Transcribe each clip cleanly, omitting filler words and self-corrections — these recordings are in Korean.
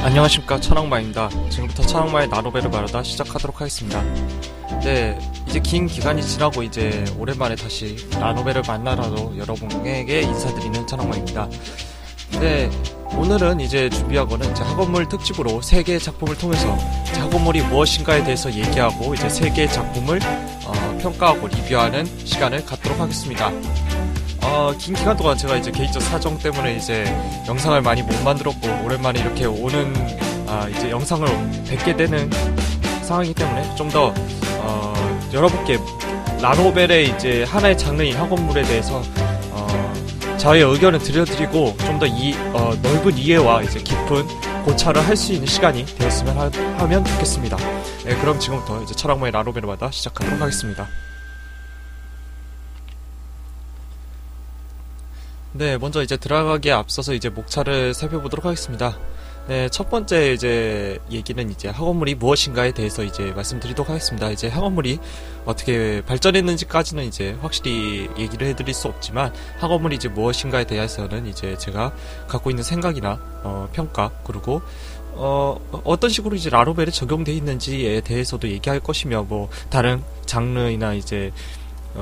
안녕하십니까, 천왕마입니다. 지금부터 천왕마의 나노벨을 말하다 시작하도록 하겠습니다. 네, 이제 긴 기간이 지나고 이제 오랜만에 다시 나노벨을 만나러 여러분에게 인사드리는 천왕마입니다. 네, 오늘은 이제 준비하고는 이제 학원물 특집으로 3개의 작품을 통해서 학원물이 무엇인가에 대해서 얘기하고 이제 3개의 작품을 평가하고 리뷰하는 시간을 갖도록 하겠습니다. 긴 기간 동안 제가 이제 개인적 사정 때문에 이제 영상을 많이 못 만들었고, 오랜만에 이렇게 오는, 이제 영상을 뵙게 되는 상황이기 때문에 좀 더, 여러분께 나노벨의 이제 하나의 장르인 학원물에 대해서, 저의 의견을 들려드리고, 좀 더 넓은 이해와 이제 깊은 고찰을 할 수 있는 시간이 되었으면 하면 좋겠습니다. 네, 그럼 지금부터 이제 철학모의 나노벨을 받아 시작하도록 하겠습니다. 네, 먼저 이제 들어가기에 앞서서 이제 목차를 살펴보도록 하겠습니다. 네, 첫 번째 이제 얘기는 이제 학원물이 무엇인가에 대해서 이제 말씀드리도록 하겠습니다. 이제 학원물이 어떻게 발전했는지까지는 이제 확실히 얘기를 해드릴 수 없지만, 학원물이 이제 무엇인가에 대해서는 이제 제가 갖고 있는 생각이나 평가, 그리고 어떤 식으로 이제 라노벨에 적용되어 있는지에 대해서도 얘기할 것이며, 뭐 다른 장르나 이제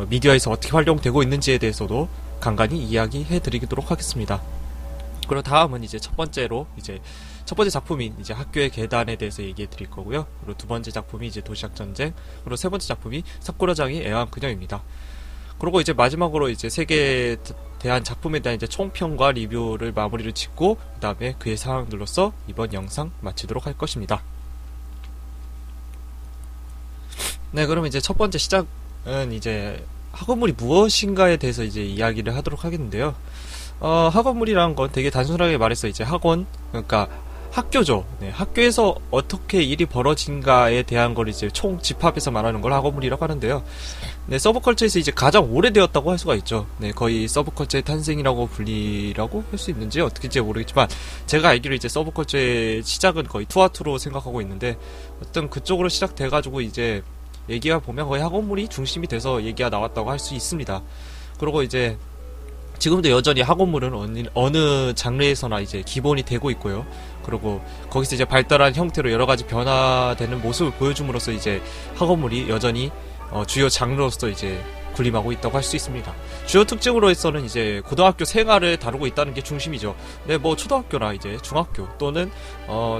미디어에서 어떻게 활용되고 있는지에 대해서도 간간히 이야기해드리도록 하겠습니다. 그리고 다음은 이제 첫 번째 작품인 이제 학교의 계단에 대해서 얘기해드릴 거고요. 그리고 두 번째 작품이 이제 도시락 전쟁, 그리고 세 번째 작품이 사쿠라장의 애완 그녀입니다. 그리고 이제 마지막으로 이제 세 개에 대한 작품에 대한 이제 총평과 리뷰를 마무리를 짓고, 그 다음에 그의 상황들로서 이번 영상 마치도록 할 것입니다. 네, 그럼 이제 첫 번째 시작은 이제 학원물이 무엇인가에 대해서 이제 이야기를 하도록 하겠는데요. 학원물이라는 건 되게 단순하게 말해서 이제 학원, 그러니까 학교죠. 네, 학교에서 어떻게 일이 벌어진가에 대한 걸 이제 총 집합해서 말하는 걸 학원물이라고 하는데요. 네, 서브컬처에서 이제 가장 오래되었다고 할 수가 있죠. 네, 거의 서브컬처의 탄생이라고 불리라고 할 수 있는지 어떻게인지 모르겠지만, 제가 알기로 이제 서브컬처의 시작은 거의 투아투로 생각하고 있는데, 어떤 그쪽으로 시작돼가지고 이제 얘기가 보면 거의 학원물이 중심이 돼서 얘기가 나왔다고 할 수 있습니다. 그리고 이제 지금도 여전히 학원물은 어느 장르에서나 이제 기본이 되고 있고요. 그리고 거기서 이제 발달한 형태로 여러 가지 변화되는 모습을 보여줌으로써 이제 학원물이 여전히 주요 장르로서 이제 군림하고 있다고 할 수 있습니다. 주요 특징으로서는 이제 고등학교 생활을 다루고 있다는 게 중심이죠. 네, 뭐 초등학교나 이제 중학교 또는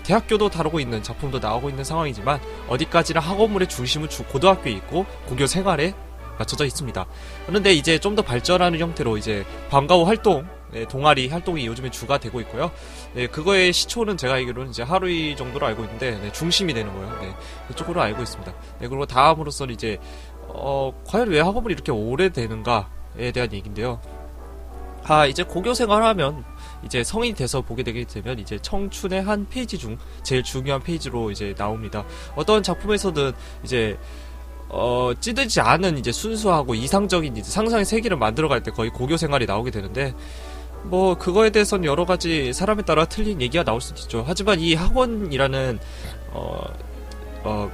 대학교도 다루고 있는 작품도 나오고 있는 상황이지만, 어디까지나 학원물의 중심은 고등학교에 있고 고교 생활에 맞춰져 있습니다. 그런데 이제 좀 더 발전하는 형태로 이제 방과 후 활동, 네, 동아리 활동이 요즘에 주가 되고 있고요. 네, 그거의 시초는 제가 알기로는 이제 하루이 정도로 알고 있는데, 네, 중심이 되는 거예요. 네, 그쪽으로 알고 있습니다. 네, 그리고 다음으로서는 이제 과연 왜 학원물이 이렇게 오래되는가에 대한 얘기인데요. 이제 고교 생활하면 이제 성인이 돼서 보게 되게 되면 이제 청춘의 한 페이지 중 제일 중요한 페이지로 이제 나옵니다. 어떤 작품에서는 이제 찌들지 않은 이제 순수하고 이상적인 이제 상상의 세계를 만들어갈 때 거의 고교 생활이 나오게 되는데, 뭐 그거에 대해서는 여러 가지 사람에 따라 틀린 얘기가 나올 수도 있죠. 하지만 이 학원이라는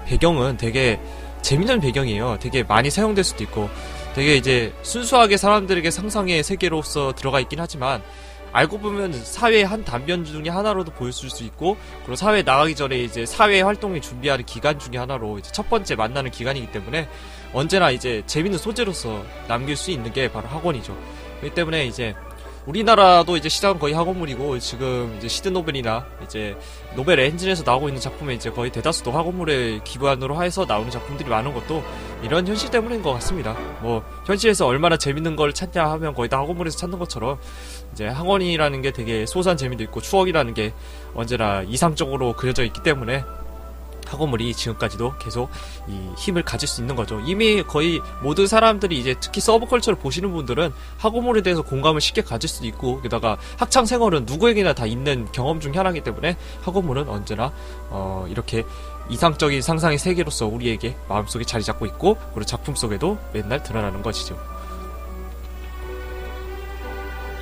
배경은 되게 재밌는 배경이에요. 되게 많이 사용될 수도 있고, 되게 이제 순수하게 사람들에게 상상의 세계로서 들어가 있긴 하지만, 알고 보면 사회의 한 단면 중에 하나로도 보였을 수 있고, 그리고 사회에 나가기 전에 이제 사회 활동을 준비하는 기간 중에 하나로 이제 첫 번째 만나는 기간이기 때문에 언제나 이제 재밌는 소재로서 남길 수 있는 게 바로 학원이죠. 그렇기 때문에 이제 우리나라도 이제 시작은 거의 학원물이고, 지금 이제 시드노벨이나 이제 노벨 엔진에서 나오고 있는 작품에 이제 거의 대다수도 학원물을 기반으로 해서 나오는 작품들이 많은 것도 이런 현실 때문인 것 같습니다. 뭐 현실에서 얼마나 재밌는 걸 찾냐 하면 거의 다 학원물에서 찾는 것처럼, 이제 학원이라는 게 되게 소소한 재미도 있고 추억이라는 게 언제나 이상적으로 그려져 있기 때문에 학원물이 지금까지도 계속 이 힘을 가질 수 있는 거죠. 이미 거의 모든 사람들이 이제 특히 서브컬처를 보시는 분들은 학원물에 대해서 공감을 쉽게 가질 수도 있고, 게다가 학창 생활은 누구에게나 다 있는 경험 중 하나이기 때문에 학원물은 언제나 이렇게 이상적인 상상의 세계로서 우리에게 마음속에 자리 잡고 있고, 그리고 작품 속에도 맨날 드러나는 것이죠.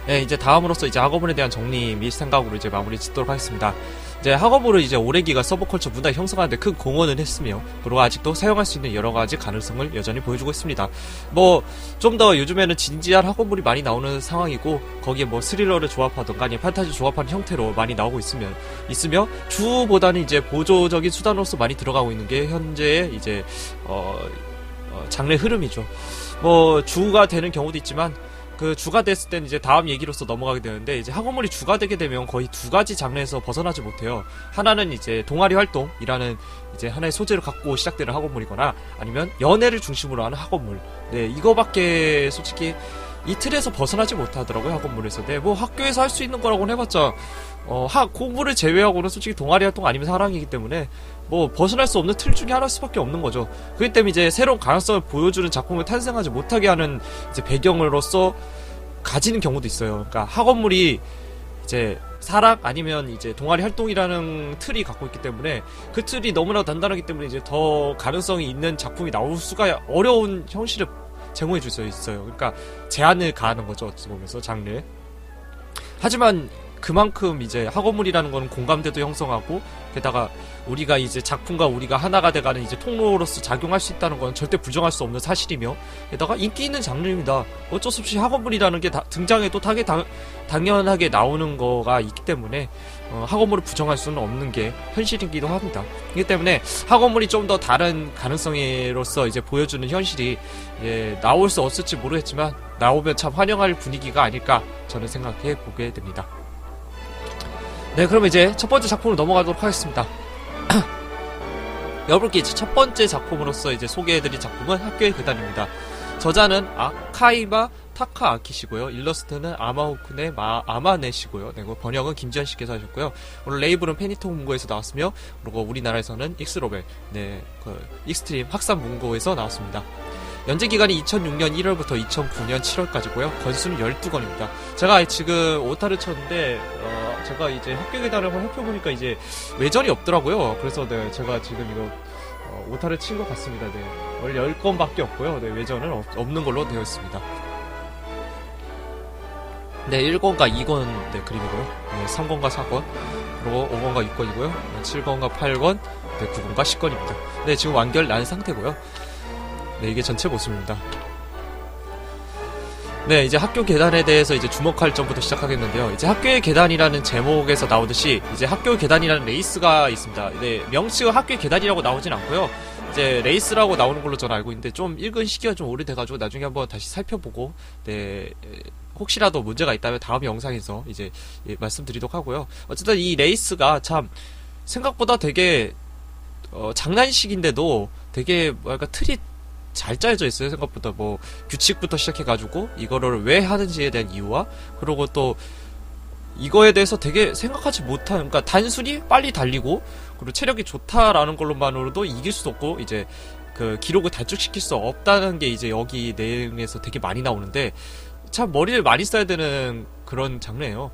네, 이제 다음으로서 이제 학원물에 대한 정리 및 생각으로 이제 마무리 짓도록 하겠습니다. 이제 학원물을 이제 오래기가 서브컬처 문화 형성하는데 큰 공헌을 했으며, 그리고 아직도 사용할 수 있는 여러 가지 가능성을 여전히 보여주고 있습니다. 뭐, 좀 더 요즘에는 진지한 학원물이 많이 나오는 상황이고, 거기에 뭐 스릴러를 조합하던가, 아니면 판타지 조합하는 형태로 많이 나오고 있으며, 주보다는 이제 보조적인 수단으로서 많이 들어가고 있는 게 현재의 이제, 장르의 흐름이죠. 뭐, 주가 되는 경우도 있지만, 그 주가 됐을 땐 이제 다음 얘기로서 넘어가게 되는데, 이제 학원물이 주가 되게 되면 거의 두 가지 장르에서 벗어나지 못해요. 하나는 이제 동아리 활동이라는 이제 하나의 소재를 갖고 시작되는 학원물이거나, 아니면 연애를 중심으로 하는 학원물. 네, 이거밖에 솔직히 이 틀에서 벗어나지 못하더라고요, 학원물에서. 네, 뭐 학교에서 할 수 있는 거라고는 해봤자 공부를 제외하고는 솔직히 동아리 활동 아니면 사랑이기 때문에 뭐 벗어날 수 없는 틀 중에 하나일 수밖에 없는 거죠. 그렇기 때문에 이제 새로운 가능성을 보여주는 작품을 탄생하지 못하게 하는 이제 배경으로서 가지는 경우도 있어요. 그러니까 학원물이 이제 사랑 아니면 이제 동아리 활동이라는 틀이 갖고 있기 때문에 그 틀이 너무나 단단하기 때문에 이제 더 가능성이 있는 작품이 나올 수가 어려운 현실을 제공해 줄 수 있어요. 그러니까 제한을 가하는 거죠, 어찌 보면서 장르에. 하지만 그만큼 이제 학원물이라는 거는 공감대도 형성하고, 게다가 우리가 이제 작품과 우리가 하나가 돼가는 이제 통로로서 작용할 수 있다는 건 절대 부정할 수 없는 사실이며, 게다가 인기 있는 장르입니다. 어쩔 수 없이 학원물이라는 게 등장해도 당연하게 나오는 거가 있기 때문에 학원물을 부정할 수는 없는 게 현실이기도 합니다. 그렇기 때문에 학원물이 좀 더 다른 가능성으로서 이제 보여주는 현실이 나올 수 없을지 모르겠지만 나오면 참 환영할 분위기가 아닐까 저는 생각해 보게 됩니다. 네, 그럼 이제 첫 번째 작품으로 넘어가도록 하겠습니다. 여러분께 이제 첫 번째 작품으로서 이제 소개해드릴 작품은 학교의 계단입니다. 저자는 아카이마 타카아키시고요. 일러스트는 아마오쿠네 아마네시고요. 네, 번역은 김지현 씨께서 하셨고요. 오늘 레이블은 페니통 문고에서 나왔으며, 그리고 우리나라에서는 익스로벨, 익스트림 학산 문고에서 나왔습니다. 연재 기간이 2006년 1월부터 2009년 7월까지고요. 건수는 12권입니다. 제가 지금 오타를 쳤는데 제가 이제 학교 계단을 한번 살펴보니까 이제 외전이 없더라고요. 그래서 네, 제가 지금 이거 오타를 친 것 같습니다. 네. 원래 10권밖에 없고요. 네, 외전은 없는 걸로 되어 있습니다. 네, 1권과 2권 네, 그림이고요. 네, 3권과 4권, 그리고 5권과 6권이고요. 7권과 8권, 네, 9권과 10권입니다. 네, 지금 완결 난 상태고요. 네, 이게 전체 모습입니다. 네, 이제 학교 계단에 대해서 이제 주목할 점부터 시작하겠는데요. 이제 학교의 계단이라는 제목에서 나오듯이 이제 학교 계단이라는 레이스가 있습니다. 네, 명칭은 학교의 계단이라고 나오진 않고요. 이제 레이스라고 나오는 걸로 저는 알고 있는데, 좀 읽은 시기가 좀 오래돼가지고 나중에 한번 다시 살펴보고, 네, 혹시라도 문제가 있다면 다음 영상에서 이제 말씀드리도록 하고요. 어쨌든 이 레이스가 참 생각보다 되게 장난식인데도 되게 뭐랄까 틀이 잘 짜여져 있어요. 생각보다 뭐 규칙부터 시작해가지고 이거를 왜 하는지에 대한 이유와, 그리고 또 이거에 대해서 되게 생각하지 못한, 그러니까 단순히 빨리 달리고 그리고 체력이 좋다라는 걸로만으로도 이길 수도 없고 이제 그 기록을 단축시킬 수 없다는 게 이제 여기 내용에서 되게 많이 나오는데, 참 머리를 많이 써야 되는 그런 장르예요.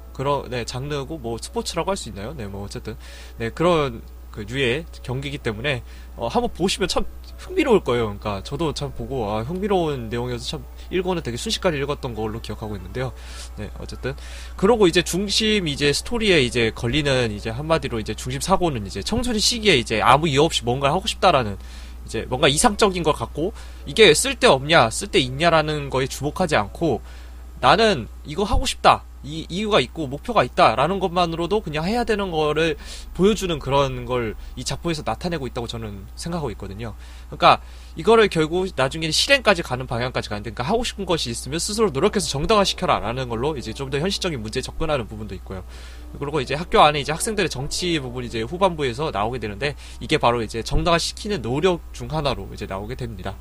네, 장르고 뭐 스포츠라고 할 수 있나요? 네, 뭐 어쨌든 네, 그런 그 유의 경기이기 때문에 한번 보시면 참 흥미로울 거예요. 그러니까 저도 참 보고 흥미로운 내용이어서 참 1권은 되게 순식간에 읽었던 걸로 기억하고 있는데요. 네, 어쨌든 그러고 이제 중심 이제 스토리에 이제 걸리는 이제 한마디로 이제 중심 사고는 이제 청소년 시기에 이제 아무 이유 없이 뭔가를 하고 싶다라는, 이제 뭔가 이상적인 걸 갖고 이게 쓸데없냐 쓸데있냐라는 거에 주목하지 않고, 나는 이거 하고 싶다, 이 이유가 있고 목표가 있다라는 것만으로도 그냥 해야 되는 거를 보여주는 그런 걸 이 작품에서 나타내고 있다고 저는 생각하고 있거든요. 그러니까 이거를 결국 나중에 실행까지 가는 방향까지 가는데, 그러니까 하고 싶은 것이 있으면 스스로 노력해서 정당화시켜라 라는 걸로 이제 좀 더 현실적인 문제에 접근하는 부분도 있고요. 그리고 이제 학교 안에 이제 학생들의 정치 부분이 이제 후반부에서 나오게 되는데, 이게 바로 이제 정당화시키는 노력 중 하나로 이제 나오게 됩니다.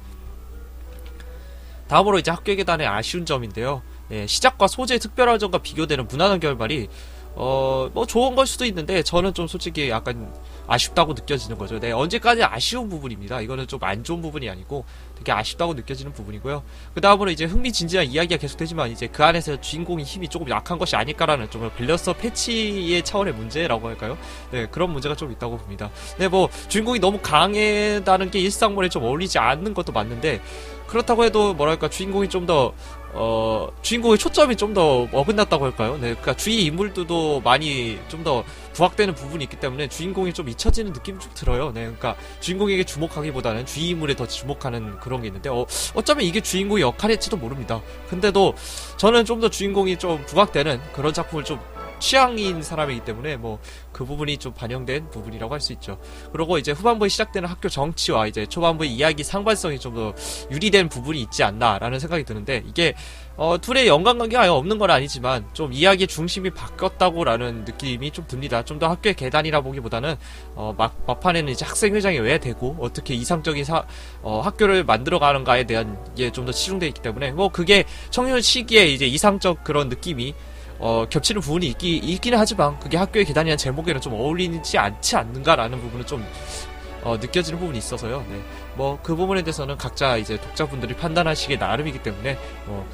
다음으로 이제 학교 계단의 아쉬운 점인데요. 예, 시작과 소재의 특별한 점과 비교되는 무난한 결말이 뭐 좋은 걸 수도 있는데, 저는 좀 솔직히 약간 아쉽다고 느껴지는 거죠. 네, 언제까지 아쉬운 부분입니다. 이거는 좀 안 좋은 부분이 아니고 되게 아쉽다고 느껴지는 부분이고요. 그 다음으로 이제 흥미진진한 이야기가 계속되지만 이제 그 안에서 주인공의 힘이 조금 약한 것이 아닐까라는 좀 밸런스 패치의 차원의 문제라고 할까요? 네, 그런 문제가 좀 있다고 봅니다. 네, 뭐 주인공이 너무 강하다는 게 일상물에 좀 어울리지 않는 것도 맞는데, 그렇다고 해도 뭐랄까 주인공이 좀 더 주인공의 초점이 좀 더 어긋났다고 할까요? 네, 그러니까 주위 인물들도 많이 좀 더 부각되는 부분이 있기 때문에 주인공이 좀 잊혀지는 느낌이 좀 들어요. 네, 그러니까 주인공에게 주목하기보다는 주위 인물에 더 주목하는 그런 게 있는데, 어쩌면 이게 주인공의 역할일지도 모릅니다. 근데도 저는 좀 더 주인공이 좀 부각되는 그런 작품을 좀 취향인 사람이기 때문에 뭐 그 부분이 좀 반영된 부분이라고 할 수 있죠. 그리고 이제 후반부에 시작되는 학교 정치와 이제 초반부의 이야기 상반성이 좀 더 유리된 부분이 있지 않나라는 생각이 드는데, 이게 둘의 연관관계가 아예 없는 건 아니지만 좀 이야기의 중심이 바뀌었다고라는 느낌이 좀 듭니다. 좀 더 학교의 계단이라 보기보다는 막판에는 이제 학생회장이 왜 되고 어떻게 이상적인 학교를 만들어가는가에 대한 게 좀 더 치중되어 있기 때문에 뭐 그게 청년 시기에 이제 이상적 그런 느낌이 겹치는 부분이 있기는 하지만 그게 학교의 계단이라는 제목에는 좀 어울리지 않지 않는가라는 부분은 좀 느껴지는 부분이 있어서요. 네. 뭐 그 부분에 대해서는 각자 이제 독자분들이 판단하시기에 나름이기 때문에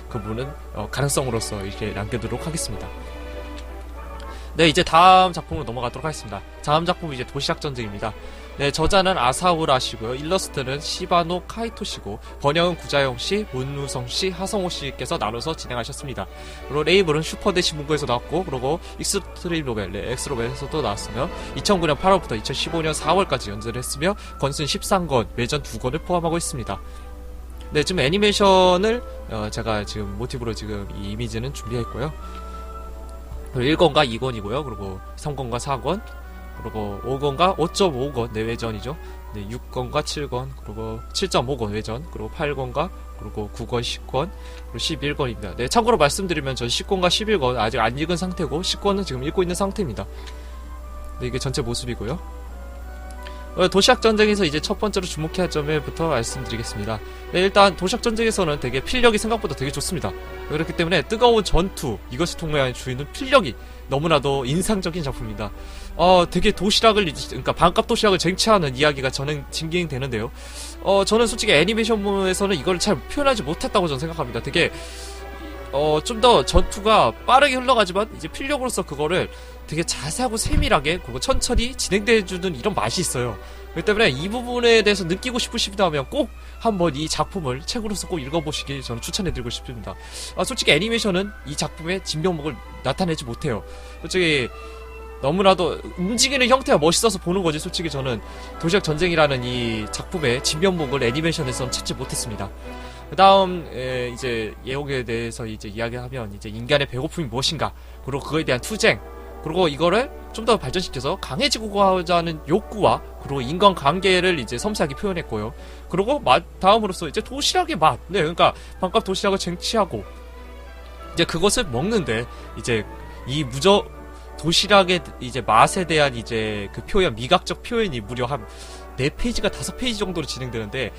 그 부분은 가능성으로서 이렇게 남겨두도록 하겠습니다. 네, 이제 다음 작품으로 넘어가도록 하겠습니다. 다음 작품은 이제 도시락 전쟁입니다. 네, 저자는 아사우라시고요. 일러스트는 시바노 카이토시고, 번역은 구자영씨, 문우성씨, 하성호씨께서 나눠서 진행하셨습니다. 그리고 레이블은 슈퍼대시 문고에서 나왔고, 그리고 익스트림 노벨, 네, 엑스로벨에서도 나왔으며 2009년 8월부터 2015년 4월까지 연재를 했으며 건순 13권, 외전 2권을 포함하고 있습니다. 네, 지금 애니메이션을 제가 지금 모티브로 지금 이 이미지는 준비했고요. 1권과 2권이고요. 그리고 3권과 4권, 그리고 5권과 5.5권 내외전이죠. 네, 6권과 7권, 그리고 7.5권 외전, 그리고 8권과 그리고 9권, 10권, 그리고 11권입니다. 네, 참고로 말씀드리면 전 10권과 11권 아직 안 읽은 상태고 10권은 지금 읽고 있는 상태입니다. 네, 이게 전체 모습이고요. 도시락 전쟁에서 이제 첫 번째로 주목해야 할 점에부터 말씀드리겠습니다. 네, 일단 도시락 전쟁에서는 되게 필력이 생각보다 되게 좋습니다. 그렇기 때문에 뜨거운 전투, 이것을 통과한 주인은 필력이 너무나도 인상적인 작품입니다. 되게 도시락을, 그러니까 반값 도시락을 쟁취하는 이야기가 저는 진행되는데요. 저는 솔직히 애니메이션에서는 이걸 잘 표현하지 못했다고 저는 생각합니다. 되게 좀 더 전투가 빠르게 흘러가지만 이제 필력으로서 그거를 되게 자세하고 세밀하게 그리고 천천히 진행돼주는 이런 맛이 있어요. 그렇기 때문에 이 부분에 대해서 느끼고 싶으시다면 꼭 한번 이 작품을 책으로서 꼭 읽어보시길 저는 추천해드리고 싶습니다. 솔직히 애니메이션은 이 작품의 진면목을 나타내지 못해요. 솔직히 너무나도 움직이는 형태가 멋있어서 보는 거지, 솔직히 저는 도시락 전쟁이라는 이 작품의 진면목을 애니메이션에서는 찾지 못했습니다. 그 다음 이제 예옥에 대해서 이제 이야기하면 이제 인간의 배고픔이 무엇인가, 그리고 그거에 대한 투쟁, 그리고 이거를 좀 더 발전시켜서 강해지고 하자는 욕구와 그리고 인간관계를 이제 섬세하게 표현했고요. 그리고 다음으로서 이제 도시락의 맛, 네, 그러니까 반값 도시락을 쟁취하고 이제 그것을 먹는데 이제 이 도시락의 이제 맛에 대한 이제 그 표현, 미각적 표현이 무려 한 4페이지가 5페이지 정도로 진행되는데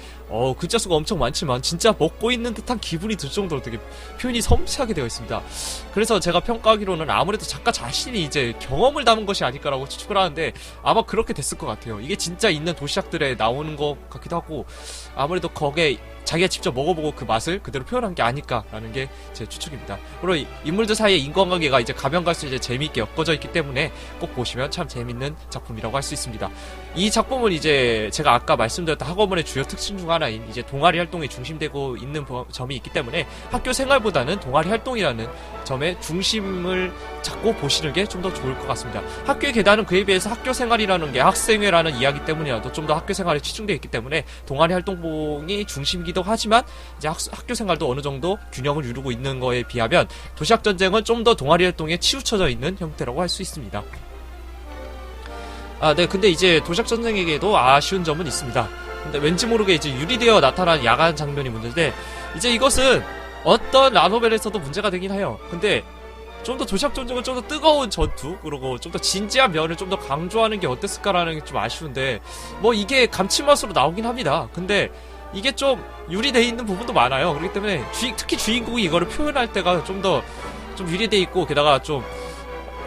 글자 수가 엄청 많지만 진짜 먹고 있는 듯한 기분이 들 정도로 되게 표현이 섬세하게 되어 있습니다. 그래서 제가 평가하기로는 아무래도 작가 자신이 이제 경험을 담은 것이 아닐까라고 추측을 하는데 아마 그렇게 됐을 것 같아요. 이게 진짜 있는 도시락들에 나오는 것 같기도 하고 아무래도 거기에 자기가 직접 먹어보고 그 맛을 그대로 표현한 게 아닐까라는 게 제 추측입니다. 그리고 인물들 사이의 인간관계가 이제 가면 갈수록 이제 재미있게 엮어져 있기 때문에 꼭 보시면 참 재밌는 작품이라고 할 수 있습니다. 이 작품은 이제 제가 아까 말씀드렸던 학원문의 주요 특징 중 하나인 이제 동아리 활동이 중심되고 있는 점이 있기 때문에 학교 생활보다는 동아리 활동이라는 점에 중심을 잡고 보시는 게 좀 더 좋을 것 같습니다. 학교의 계단은 그에 비해서 학교 생활이라는 게 학생회라는 이야기 때문이라도 좀 더 학교 생활에 치중되어 있기 때문에 동아리 활동이 중심이기도 하지만 이제 학교 생활도 어느 정도 균형을 이루고 있는 거에 비하면 도시락 전쟁은 좀 더 동아리 활동에 치우쳐져 있는 형태라고 할 수 있습니다. 네, 근데 이제 도시락 전쟁에게도 아쉬운 점은 있습니다. 근데 왠지 모르게 이제 유리되어 나타난 야간 장면이 문제인데 이제 이것은 어떤 라노벨에서도 문제가 되긴 해요. 근데 좀 더 도시락 전쟁은 좀 더 뜨거운 전투, 그리고 좀 더 진지한 면을 좀 더 강조하는 게 어땠을까라는 게 좀 아쉬운데 뭐 이게 감칠맛으로 나오긴 합니다. 근데 이게 좀 유리되어 있는 부분도 많아요. 그렇기 때문에 특히 주인공이 이거를 표현할 때가 좀 유리되어 있고 게다가 좀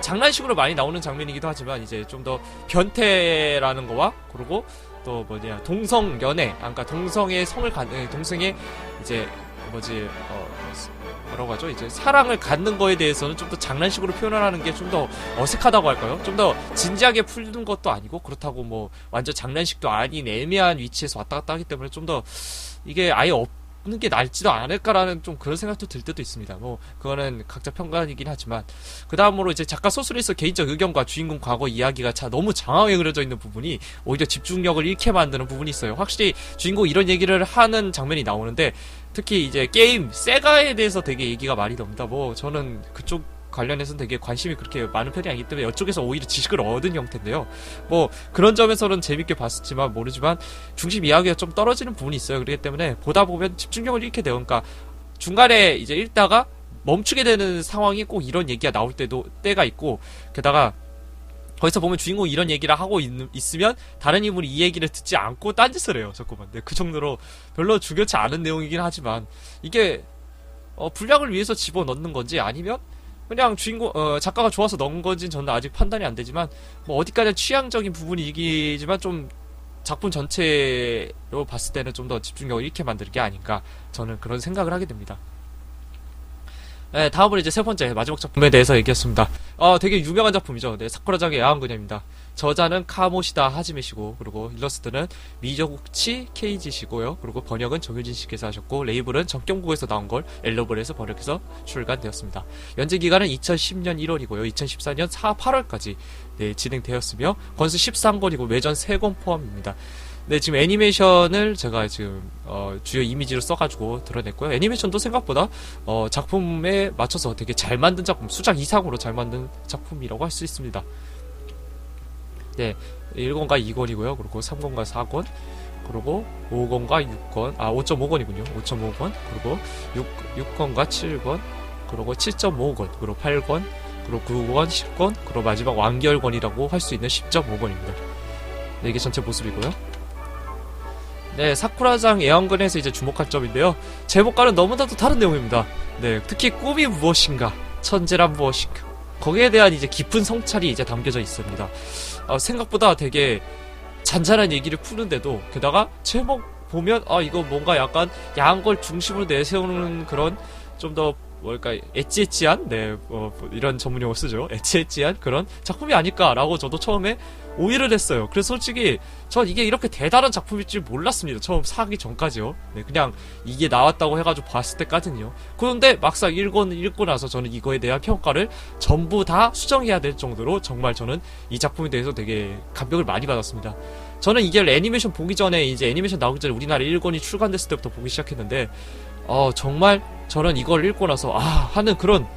장난식으로 많이 나오는 장면이기도 하지만 이제 좀 더 변태라는 거와 그리고 또 동성 연애, 그러니까 동성의 성을 갖는 동성의 이제 뭐라고 하죠? 이제 사랑을 갖는 거에 대해서는 좀 더 장난식으로 표현을 하는 게 좀 더 어색하다고 할까요? 좀 더 진지하게 풀는 것도 아니고 그렇다고 뭐 완전 장난식도 아닌 애매한 위치에서 왔다 갔다 하기 때문에 좀 더 이게 아예 게 낫지도 않을까라는 좀 그런 생각도 들 때도 있습니다. 뭐 그거는 각자 평가이긴 하지만 그 다음으로 이제 작가 소설에서 개인적 의견과 주인공 과거 이야기가 너무 장황하게 그려져 있는 부분이 오히려 집중력을 잃게 만드는 부분이 있어요. 확실히 주인공 이런 얘기를 하는 장면이 나오는데 특히 이제 게임 세가에 대해서 되게 얘기가 많이 나옵니다. 뭐 저는 그쪽 관련해서는 되게 관심이 그렇게 많은 편이 아니기 때문에 이쪽에서 오히려 지식을 얻은 형태인데요. 뭐 그런 점에서는 재밌게 봤었지만 모르지만 중심 이야기가 좀 떨어지는 부분이 있어요. 그렇기 때문에 보다 보면 집중력을 잃게 돼요. 그러니까 중간에 이제 읽다가 멈추게 되는 상황이 꼭 이런 얘기가 나올 때가 있고, 게다가 거기서 보면 주인공이 이런 얘기를 하고 있으면 다른 인물이 이 얘기를 듣지 않고 딴짓을 해요. 자꾸만. 네, 그 정도로 별로 중요치 않은 내용이긴 하지만 이게 분량을 위해서 집어넣는 건지 아니면 그냥 작가가 좋아서 넣은 건지는 저는 아직 판단이 안 되지만, 뭐 어디까지 취향적인 부분이기지만 좀 작품 전체로 봤을 때는 좀 더 집중력을 잃게 만드는 게 아닌가, 저는 그런 생각을 하게 됩니다. 네, 다음으로 이제 세 번째 마지막 작품에 대해서 얘기했습니다. 되게 유명한 작품이죠. 네, 사쿠라장의 야왕그녀입니다. 저자는 카모시다 하지메시고, 그리고 일러스트는 미조구치 케이지시고요. 그리고 번역은 정유진 씨께서 하셨고, 레이블은 정경국에서 나온 걸 엘러블에서 번역해서 출간되었습니다. 연재 기간은 2010년 1월이고요. 2014년 8월까지 네, 진행되었으며 권수 13권이고 외전 3권 포함입니다. 네, 지금 애니메이션을 제가 지금 주요 이미지로 써가지고 드러냈고요. 애니메이션도 생각보다 작품에 맞춰서 되게 잘 만든 작품, 수작 이상으로 잘 만든 작품이라고 할 수 있습니다. 네, 1권과 2권이고요. 그리고 3권과 4권, 그리고 5권과 6권, 5.5권이군요. 5.5권, 그리고 6권과 7권, 그리고 7.5권, 그리고 8권, 그리고 9권, 10권, 그리고 마지막 완결권이라고 할 수 있는 10.5권입니다. 네, 이게 전체 모습이고요. 네, 사쿠라장 애완근에서 이제 주목할 점인데요. 제목과는 너무나도 다른 내용입니다. 네, 특히 꿈이 무엇인가, 천재란 무엇인가, 거기에 대한 이제 깊은 성찰이 이제 담겨져 있습니다. 생각보다 되게 잔잔한 얘기를 푸는데도, 게다가 제목 보면 이거 뭔가 약간 야한 걸 중심으로 내세우는 그런 좀 더 뭘까 엣지엣지한, 네, 이런 전문 용어 쓰죠. 엣지엣지한 그런 작품이 아닐까라고 저도 처음에 오해를 했어요. 그래서 솔직히 전 이게 이렇게 대단한 작품일 줄 몰랐습니다. 처음 사기 전까지요. 네, 그냥 이게 나왔다고 해가지고 봤을 때까지는요. 그런데 막상 읽고 나서 저는 이거에 대한 평가를 전부 다 수정해야 될 정도로 정말 저는 이 작품에 대해서 되게 감명을 많이 받았습니다. 저는 이게 애니메이션 보기 전에, 이제 애니메이션 나오기 전에 우리나라에 1권이 출간됐을 때부터 보기 시작했는데, 정말 저는 이걸 읽고 나서 하는 그런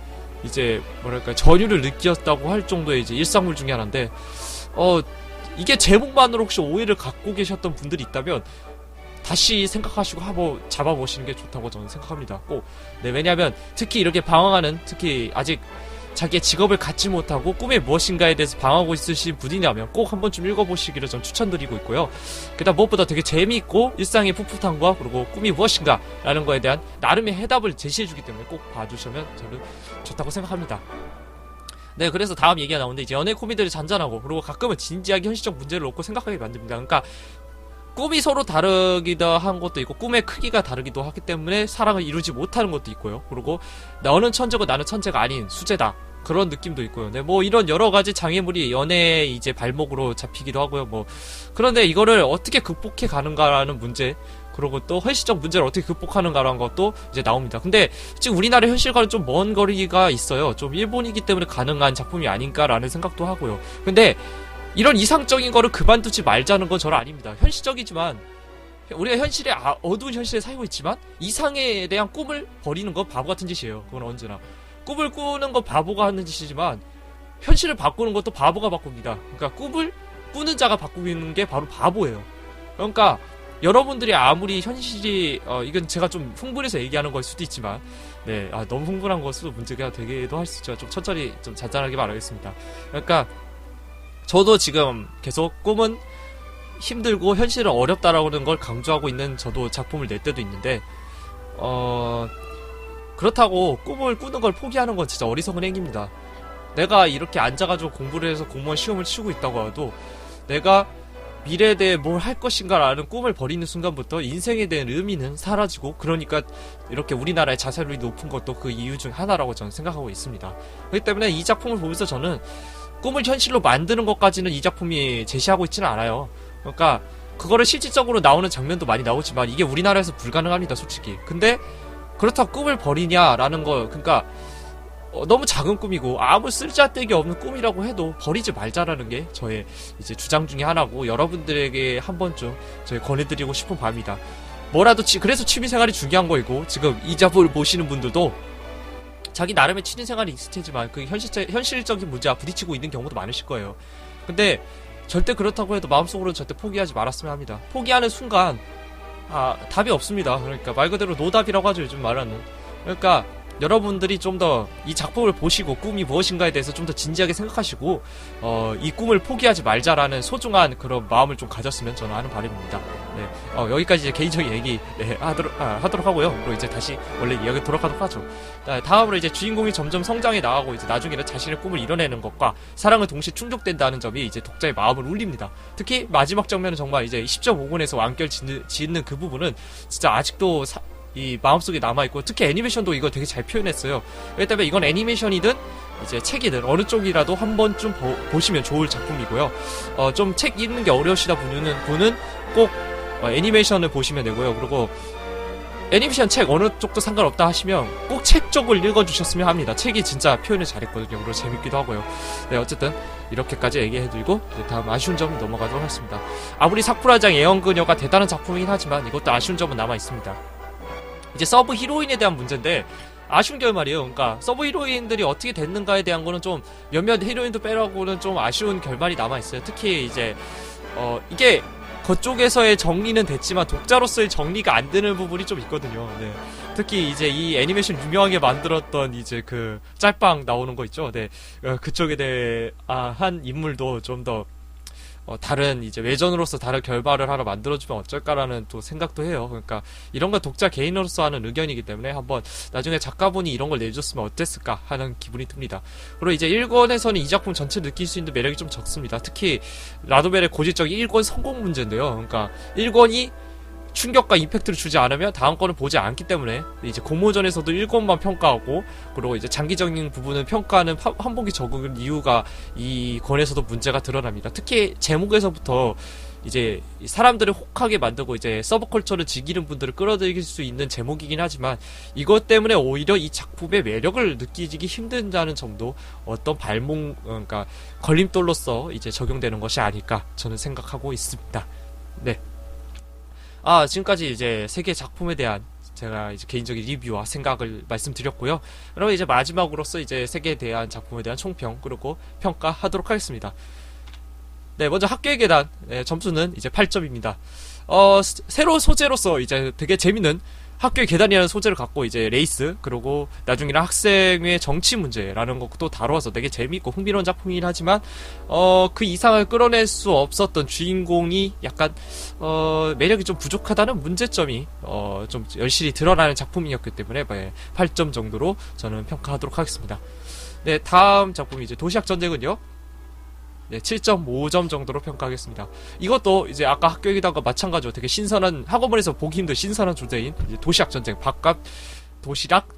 이제 뭐랄까 전율을 느꼈다고 할 정도의 이제 일상물 중에 하나인데, 이게 제목만으로 혹시 오해를 갖고 계셨던 분들이 있다면 다시 생각하시고 한번 잡아보시는 게 좋다고 저는 생각합니다. 꼭. 네, 왜냐하면 특히 이렇게 방황하는, 특히 아직 자기의 직업을 갖지 못하고 꿈이 무엇인가에 대해서 방황하고 있으신 분이라면 꼭 한 번쯤 읽어보시기를 전 추천드리고 있고요. 그다음 무엇보다 되게 재미있고 일상의 풋풋함과 그리고 꿈이 무엇인가 라는 거에 대한 나름의 해답을 제시해주기 때문에 꼭 봐주시면 저는 좋다고 생각합니다. 네, 그래서 다음 얘기가 나오는데, 이제 연애 코미디를 잔잔하고 그리고 가끔은 진지하게 현실적 문제를 놓고 생각하게 만듭니다. 그러니까 꿈이 서로 다르기도 한 것도 있고 꿈의 크기가 다르기도 하기 때문에 사랑을 이루지 못하는 것도 있고요. 그리고 너는 천재고 나는 천재가 아닌 수재다, 그런 느낌도 있고요. 네, 뭐 이런 여러 가지 장애물이 연애의 이제 발목으로 잡히기도 하고요. 뭐 그런데 이거를 어떻게 극복해 가는가라는 문제, 그리고 또 현실적 문제를 어떻게 극복하는가라는 것도 이제 나옵니다. 근데 지금 우리나라 현실과는 좀 먼 거리가 있어요. 좀 일본이기 때문에 가능한 작품이 아닌가라는 생각도 하고요. 근데 이런 이상적인 거를 그만두지 말자는 건 저는 아닙니다. 현실적이지만, 우리가 현실에 어두운 현실에 살고 있지만 이상에 대한 꿈을 버리는 건 바보 같은 짓이에요. 그건 언제나 꿈을 꾸는 건 바보가 하는 짓이지만 현실을 바꾸는 것도 바보가 바꿉니다. 그러니까 꿈을 꾸는 자가 바꾸는 게 바로 바보예요. 그러니까 여러분들이 아무리 현실이 이건 제가 좀 흥분해서 얘기하는 걸 수도 있지만, 네, 너무 흥분한 것도 문제가 되기도 할 수 있죠. 좀 천천히 좀 잔잔하게 말하겠습니다. 그러니까 저도 지금 계속 꿈은 힘들고 현실은 어렵다라는 걸 강조하고 있는 저도 작품을 낼 때도 있는데, 그렇다고 꿈을 꾸는 걸 포기하는 건 진짜 어리석은 행위입니다. 내가 이렇게 앉아가지고 공부를 해서 공무원 시험을 치고 있다고 해도 내가 미래에 대해 뭘 할 것인가라는 꿈을 버리는 순간부터 인생에 대한 의미는 사라지고, 그러니까 이렇게 우리나라의 자살률이 높은 것도 그 이유 중 하나라고 저는 생각하고 있습니다. 그렇기 때문에 이 작품을 보면서 저는 꿈을 현실로 만드는 것까지는 이 작품이 제시하고 있지는 않아요. 그러니까 그거를 실질적으로 나오는 장면도 많이 나오지만 이게 우리나라에서 불가능합니다, 솔직히. 근데 그렇다고 꿈을 버리냐라는 거, 그러니까 너무 작은 꿈이고 아무 쓸데기 없는 꿈이라고 해도 버리지 말자라는 게 저의 이제 주장 중에 하나고, 여러분들에게 한 번쯤 저희 권해드리고 싶은 바입니다. 뭐라도 그래서 취미생활이 중요한 거이고, 지금 이 작품을 보시는 분들도 자기 나름의 취미생활이 있을 테지만 그 현실적인 문제와 부딪히고 있는 경우도 많으실 거예요. 근데 절대 그렇다고 해도 마음속으로는 절대 포기하지 말았으면 합니다. 포기하는 순간 답이 없습니다. 그러니까 말 그대로 노답이라고 하죠, 요즘 말하는. 그러니까 여러분들이 좀 더 이 작품을 보시고 꿈이 무엇인가에 대해서 좀 더 진지하게 생각하시고 이 꿈을 포기하지 말자라는 소중한 그런 마음을 좀 가졌으면 저는 하는 바람입니다. 네, 여기까지 이제 개인적인 얘기 하도록 하고요. 그리고 이제 다시 원래 이야기 돌아가도록 하죠. 다음으로 이제 주인공이 점점 성장해 나가고 이제 나중에는 자신의 꿈을 이뤄내는 것과 사랑을 동시에 충족된다는 점이 이제 독자의 마음을 울립니다. 특히 마지막 장면은 정말 이제 10.5권에서 완결 짓는 그 부분은 진짜 아직도 이 마음속에 남아있고, 특히 애니메이션도 이거 되게 잘 표현했어요. 그렇기 때문에 이건 애니메이션이든 이제 책이든 어느 쪽이라도 한 번쯤 보시면 좋을 작품이고요. 좀 책 읽는 게 어려우시다 분은 꼭 애니메이션을 보시면 되고요. 그리고 애니메이션 책 어느 쪽도 상관없다 하시면 꼭 책 쪽을 읽어주셨으면 합니다. 책이 진짜 표현을 잘했거든요. 그리고 재밌기도 하고요. 네, 어쨌든 이렇게까지 얘기해드리고 이제 다음 아쉬운 점 넘어가도록 하겠습니다. 아무리 사쿠라장 애연그녀가 대단한 작품이긴 하지만 이것도 아쉬운 점은 남아있습니다. 이제 서브 히로인에 대한 문제인데, 아쉬운 게 말이에요. 그러니까 서브 히로인들이 어떻게 됐는가에 대한 거는 좀 몇몇 히로인도 빼라고는 좀 아쉬운 결말이 남아있어요. 특히 이제 이게 그쪽에서의 정리는 됐지만 독자로서의 정리가 안 되는 부분이 좀 있거든요. 네. 특히 이제 이 애니메이션 유명하게 만들었던 이제 그 짤방 나오는 거 있죠. 네. 그쪽에 대한 인물도 좀 더 다른 이제 외전으로서 다른 결말을 하나 만들어주면 어쩔까라는 또 생각도 해요. 그러니까 이런 건 독자 개인으로서 하는 의견이기 때문에 한번 나중에 작가분이 이런 걸 내줬으면 어땠을까 하는 기분이 듭니다. 그리고 이제 1권에서는 이 작품 전체 느낄 수 있는 매력이 좀 적습니다. 특히 라도벨의 고질적인 1권 성공 문제인데요. 그러니까 1권이 충격과 임팩트를 주지 않으면 다음 거는 보지 않기 때문에 이제 공모전에서도 1권만 평가하고, 그리고 이제 장기적인 부분은 평가하는 한복이 적은 이유가 이 권에서도 문제가 드러납니다. 특히 제목에서부터 이제 사람들을 혹하게 만들고 이제 서브컬처를 즐기는 분들을 끌어들일 수 있는 제목이긴 하지만 이것 때문에 오히려 이 작품의 매력을 느끼기 힘든다는 점도 어떤 그러니까 걸림돌로서 이제 적용되는 것이 아닐까 저는 생각하고 있습니다. 네. 지금까지 이제 세 개 작품에 대한 제가 이제 개인적인 리뷰와 생각을 말씀드렸고요. 그러면 이제 마지막으로서 이제 세 개에 대한 작품에 대한 총평 그리고 평가하도록 하겠습니다. 네, 먼저 학교의 계단. 네, 점수는 이제 8점입니다. 새로운 소재로서 이제 되게 재밌는 학교의 계단이라는 소재를 갖고 이제 레이스, 그리고 나중에는 학생의 정치 문제라는 것도 다루어서 되게 재밌고 흥미로운 작품이긴 하지만 그 이상을 끌어낼 수 없었던 주인공이 약간 매력이 좀 부족하다는 문제점이 좀 열심히 드러나는 작품이었기 때문에 8점 정도로 저는 평가하도록 하겠습니다. 네, 다음 작품이 이제 도시학 전쟁은요. 네, 7.5점 정도로 평가하겠습니다. 이것도 이제 아까 학교의 계단과 마찬가지로 되게 신선한, 학원물에서 보기 힘든 신선한 주제인 이제 도시락 전쟁, 바깥 도시락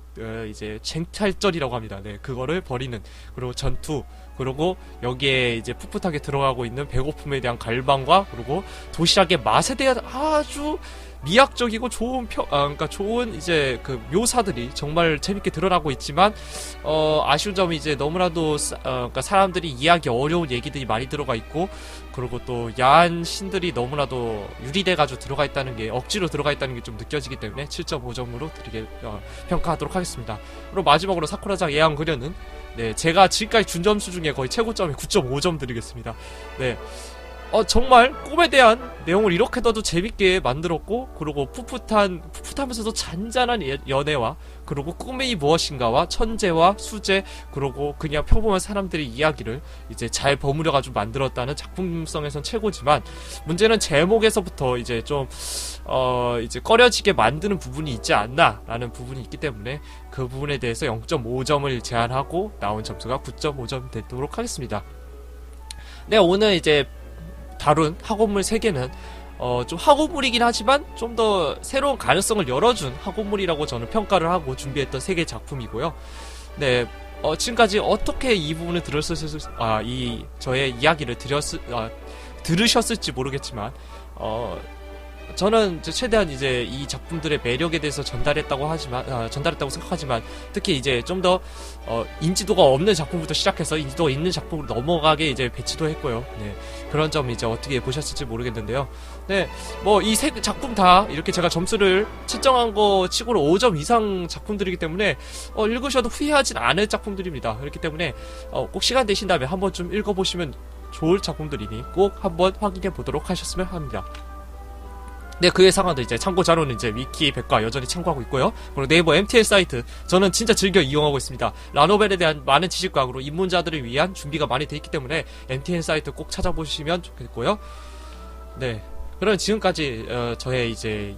이제 쟁탈전이라고 합니다. 네, 그거를 벌이는, 그리고 전투, 그리고 여기에 이제 풋풋하게 들어가고 있는 배고픔에 대한 갈망과, 그리고 도시락의 맛에 대한 아주 미학적이고 좋은 그러니까 좋은 이제 그 묘사들이 정말 재밌게 드러나고 있지만 아쉬운 점이 이제 너무나도 그러니까 사람들이 이해하기 어려운 얘기들이 많이 들어가 있고, 그리고 또 야한 신들이 너무나도 유리돼가지고 들어가 있다는 게, 억지로 들어가 있다는 게 좀 느껴지기 때문에 7.5점으로 평가하도록 하겠습니다. 그리고 마지막으로 사쿠라장 예언 그녀는 네, 제가 지금까지 준 점수 중에 거의 최고점이 9.5점 드리겠습니다. 네. 정말 꿈에 대한 내용을 이렇게 더도 재밌게 만들었고, 그리고 풋풋하면서도 잔잔한 연애와, 그리고 꿈이 무엇인가와 천재와 수재, 그리고 그냥 평범한 사람들의 이야기를 이제 잘 버무려가지고 만들었다는 작품성에선 최고지만, 문제는 제목에서부터 이제 좀 이제 꺼려지게 만드는 부분이 있지 않나라는 부분이 있기 때문에 그 부분에 대해서 0.5점을 제한하고 나온 점수가 9.5점 되도록 하겠습니다. 네, 오늘 이제 다룬 학원물 3개는 좀 학원물이긴 하지만 좀 더 새로운 가능성을 열어준 학원물이라고 저는 평가를 하고 준비했던 3개 작품이고요. 네, 지금까지 어떻게 이 부분을 저의 이야기를 들으셨을지 모르겠지만 저는 이제 최대한 이제 이 작품들의 매력에 대해서 전달했다고 생각하지만, 특히 이제 좀 더 인지도가 없는 작품부터 시작해서 인지도가 있는 작품으로 넘어가게 이제 배치도 했고요. 네, 그런 점 이제 어떻게 보셨을지 모르겠는데요. 네, 뭐 이 세 작품 다 이렇게 제가 점수를 채정한 거 치고는 5점 이상 작품들이기 때문에 읽으셔도 후회하진 않을 작품들입니다. 그렇기 때문에 꼭 시간 되신 다음에 한번 좀 읽어보시면 좋을 작품들이니 꼭 한번 확인해 보도록 하셨으면 합니다. 네, 그의 상황도 이제 참고 자료는 이제 위키 백과 여전히 참고하고 있고요. 그리고 네이버 MTL 사이트 저는 진짜 즐겨 이용하고 있습니다. 라노벨에 대한 많은 지식과학으로 입문자들을 위한 준비가 많이 돼 있기 때문에 MTL 사이트 꼭 찾아보시면 좋겠고요. 네, 그럼 지금까지 저의 이제